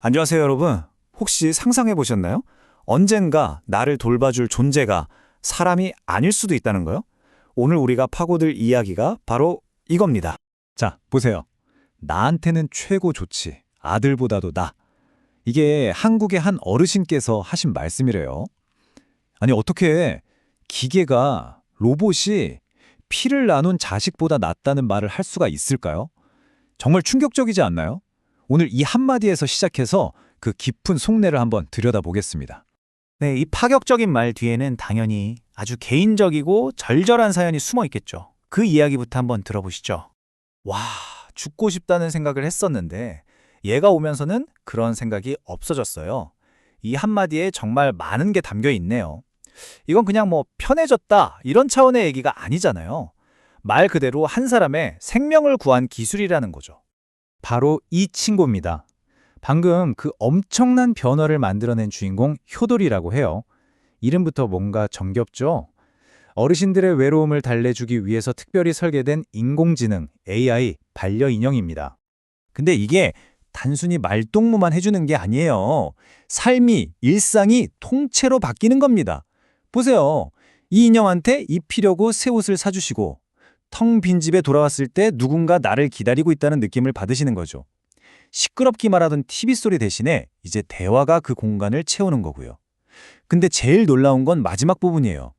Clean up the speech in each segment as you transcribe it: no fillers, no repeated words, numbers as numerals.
안녕하세요, 여러분. 혹시 상상해 보셨나요? 언젠가 나를 돌봐줄 존재가 사람이 아닐 수도 있다는 거요? 오늘 우리가 파고들 이야기가 바로 이겁니다. 자, 보세요. 나한테는 최고 좋지. 아들보다도 나. 이게 한국의 한 어르신께서 하신 말씀이래요. 아니, 어떻게 기계가, 로봇이 피를 나눈 자식보다 낫다는 말을 할 수가 있을까요? 정말 충격적이지 않나요? 오늘 이 한마디에서 시작해서 그 깊은 속내를 한번 들여다보겠습니다. 네, 이 파격적인 말 뒤에는 당연히 아주 개인적이고 절절한 사연이 숨어 있겠죠. 그 이야기부터 한번 들어보시죠. 와, 죽고 싶다는 생각을 했었는데 얘가 오면서는 그런 생각이 없어졌어요. 이 한마디에 정말 많은 게 담겨 있네요. 이건 그냥 편해졌다 이런 차원의 얘기가 아니잖아요. 말 그대로 한 사람의 생명을 구한 기술이라는 거죠. 바로 이 친구입니다. 방금 그 엄청난 변화를 만들어낸 주인공 효돌이라고 해요. 이름부터 뭔가 정겹죠? 어르신들의 외로움을 달래주기 위해서 특별히 설계된 인공지능 AI 반려인형입니다. 근데 이게 단순히 말동무만 해주는 게 아니에요. 삶이, 일상이 통째로 바뀌는 겁니다. 보세요. 이 인형한테 입히려고 새 옷을 사주시고 텅 빈 집에 돌아왔을 때 누군가 나를 기다리고 있다는 느낌을 받으시는 거죠. 시끄럽기만 하던 TV 소리 대신에 이제 대화가 그 공간을 채우는 거고요. 근데 제일 놀라운 건 마지막 부분이에요.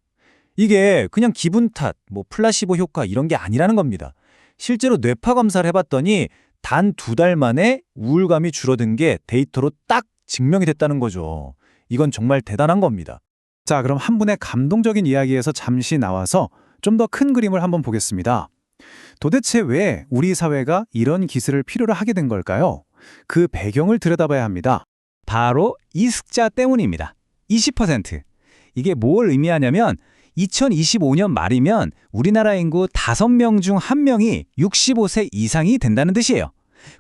이게 그냥 기분 탓, 플라시보 효과 이런 게 아니라는 겁니다. 실제로 뇌파 검사를 해봤더니 단 2달 만에 우울감이 줄어든 게 데이터로 딱 증명이 됐다는 거죠. 이건 정말 대단한 겁니다. 자, 그럼 한 분의 감동적인 이야기에서 잠시 나와서 좀 더 큰 그림을 한번 보겠습니다. 도대체 왜 우리 사회가 이런 기술을 필요로 하게 된 걸까요? 그 배경을 들여다봐야 합니다. 바로 이 숫자 때문입니다. 20%. 이게 뭘 의미하냐면 2025년 말이면 우리나라 인구 5명 중 1명이 65세 이상이 된다는 뜻이에요.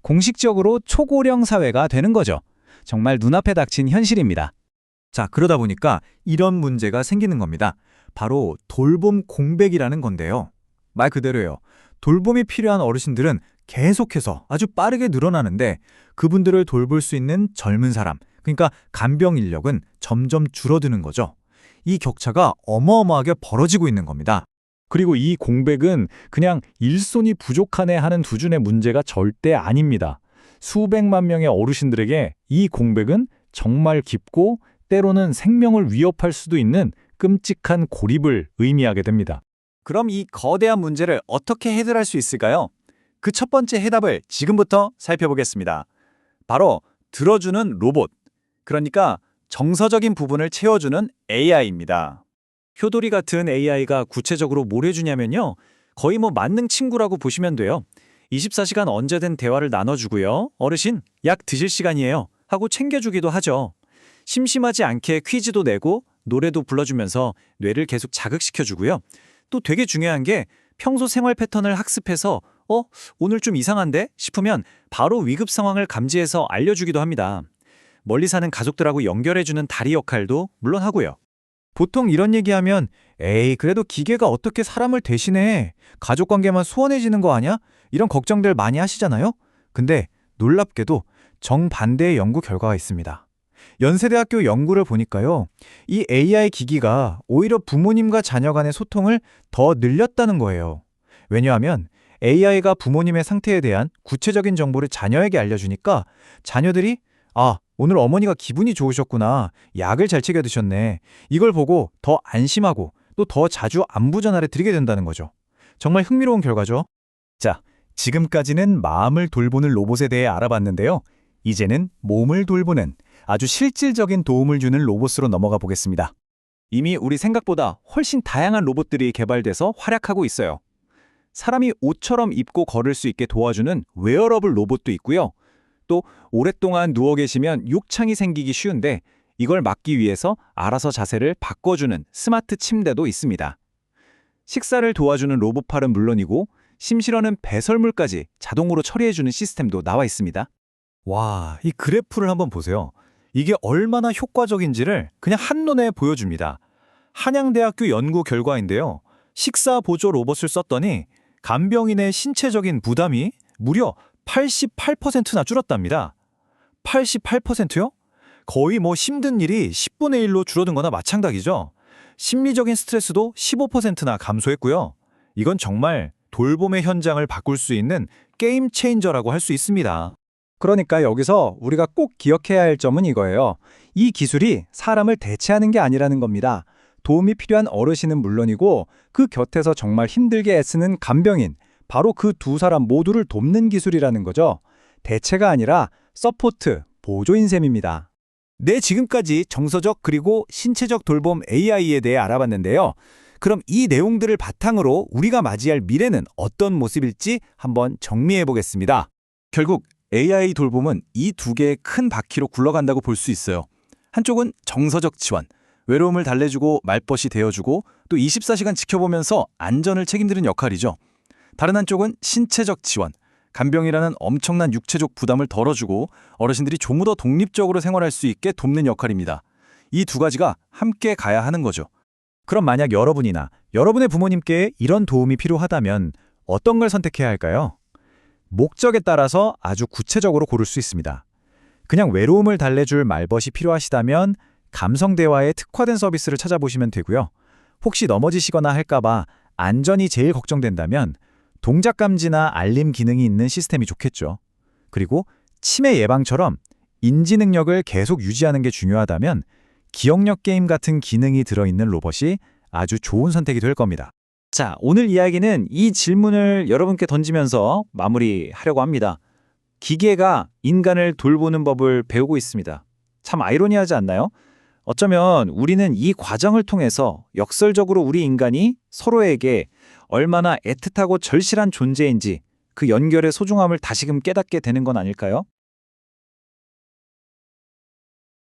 공식적으로 초고령 사회가 되는 거죠. 정말 눈앞에 닥친 현실입니다. 자, 그러다 보니까 이런 문제가 생기는 겁니다. 바로 돌봄 공백이라는 건데요. 말 그대로예요. 돌봄이 필요한 어르신들은 계속해서 아주 빠르게 늘어나는데 그분들을 돌볼 수 있는 젊은 사람, 그러니까 간병 인력은 점점 줄어드는 거죠. 이 격차가 어마어마하게 벌어지고 있는 겁니다. 그리고 이 공백은 그냥 일손이 부족하네 하는 수준의 문제가 절대 아닙니다. 수백만 명의 어르신들에게 이 공백은 정말 깊고 때로는 생명을 위협할 수도 있는 끔찍한 고립을 의미하게 됩니다. 그럼 이 거대한 문제를 어떻게 해결할 수 있을까요? 그 첫 번째 해답을 지금부터 살펴보겠습니다. 바로 들어주는 로봇, 그러니까 정서적인 부분을 채워주는 AI입니다. 효도리 같은 AI가 구체적으로 뭘 해주냐면요. 거의 만능 친구라고 보시면 돼요. 24시간 언제든 대화를 나눠주고요. 어르신, 약 드실 시간이에요. 하고 챙겨주기도 하죠. 심심하지 않게 퀴즈도 내고 노래도 불러주면서 뇌를 계속 자극시켜주고요. 또 되게 중요한 게 평소 생활 패턴을 학습해서 오늘 좀 이상한데? 싶으면 바로 위급 상황을 감지해서 알려주기도 합니다. 멀리 사는 가족들하고 연결해주는 다리 역할도 물론 하고요. 보통 이런 얘기하면 에이, 그래도 기계가 어떻게 사람을 대신해? 가족관계만 소원해지는 거 아니야? 이런 걱정들 많이 하시잖아요? 근데 놀랍게도 정반대의 연구 결과가 있습니다. 연세대학교 연구를 보니까요. 이 AI 기기가 오히려 부모님과 자녀 간의 소통을 더 늘렸다는 거예요. 왜냐하면 AI가 부모님의 상태에 대한 구체적인 정보를 자녀에게 알려주니까 자녀들이 오늘 어머니가 기분이 좋으셨구나. 약을 잘 챙겨 드셨네. 이걸 보고 더 안심하고 또 더 자주 안부 전화를 드리게 된다는 거죠. 정말 흥미로운 결과죠. 자, 지금까지는 마음을 돌보는 로봇에 대해 알아봤는데요. 이제는 몸을 돌보는 아주 실질적인 도움을 주는 로봇으로 넘어가 보겠습니다. 이미 우리 생각보다 훨씬 다양한 로봇들이 개발돼서 활약하고 있어요. 사람이 옷처럼 입고 걸을 수 있게 도와주는 웨어러블 로봇도 있고요. 또 오랫동안 누워 계시면 욕창이 생기기 쉬운데 이걸 막기 위해서 알아서 자세를 바꿔주는 스마트 침대도 있습니다. 식사를 도와주는 로봇팔은 물론이고 심시러는 배설물까지 자동으로 처리해주는 시스템도 나와 있습니다. 와, 이 그래프를 한번 보세요. 이게 얼마나 효과적인지를 그냥 한눈에 보여줍니다. 한양대학교 연구 결과인데요. 식사 보조 로봇을 썼더니 간병인의 신체적인 부담이 무려 88%나 줄었답니다. 88%요? 거의 힘든 일이 10분의 1로 줄어든 거나 마찬가지죠. 심리적인 스트레스도 15%나 감소했고요. 이건 정말 돌봄의 현장을 바꿀 수 있는 게임 체인저라고 할 수 있습니다. 그러니까 여기서 우리가 꼭 기억해야 할 점은 이거예요. 이 기술이 사람을 대체하는 게 아니라는 겁니다. 도움이 필요한 어르신은 물론이고 그 곁에서 정말 힘들게 애쓰는 간병인, 바로 그 두 사람 모두를 돕는 기술이라는 거죠. 대체가 아니라 서포트, 보조인 셈입니다. 네, 지금까지 정서적 그리고 신체적 돌봄 AI에 대해 알아봤는데요. 그럼 이 내용들을 바탕으로 우리가 맞이할 미래는 어떤 모습일지 한번 정리해 보겠습니다. 결국 AI 돌봄은 이 두 개의 큰 바퀴로 굴러간다고 볼 수 있어요. 한쪽은 정서적 지원, 외로움을 달래주고 말벗이 되어주고 또 24시간 지켜보면서 안전을 책임지는 역할이죠. 다른 한쪽은 신체적 지원, 간병이라는 엄청난 육체적 부담을 덜어주고 어르신들이 좀 더 독립적으로 생활할 수 있게 돕는 역할입니다. 이 두 가지가 함께 가야 하는 거죠. 그럼 만약 여러분이나 여러분의 부모님께 이런 도움이 필요하다면 어떤 걸 선택해야 할까요? 목적에 따라서 아주 구체적으로 고를 수 있습니다. 그냥 외로움을 달래줄 말벗이 필요하시다면 감성 대화에 특화된 서비스를 찾아보시면 되고요. 혹시 넘어지시거나 할까봐 안전이 제일 걱정된다면 동작 감지나 알림 기능이 있는 시스템이 좋겠죠. 그리고 치매 예방처럼 인지 능력을 계속 유지하는 게 중요하다면 기억력 게임 같은 기능이 들어있는 로봇이 아주 좋은 선택이 될 겁니다. 자, 오늘 이야기는 이 질문을 여러분께 던지면서 마무리하려고 합니다. 기계가 인간을 돌보는 법을 배우고 있습니다. 참 아이러니하지 않나요? 어쩌면 우리는 이 과정을 통해서 역설적으로 우리 인간이 서로에게 얼마나 애틋하고 절실한 존재인지 그 연결의 소중함을 다시금 깨닫게 되는 건 아닐까요?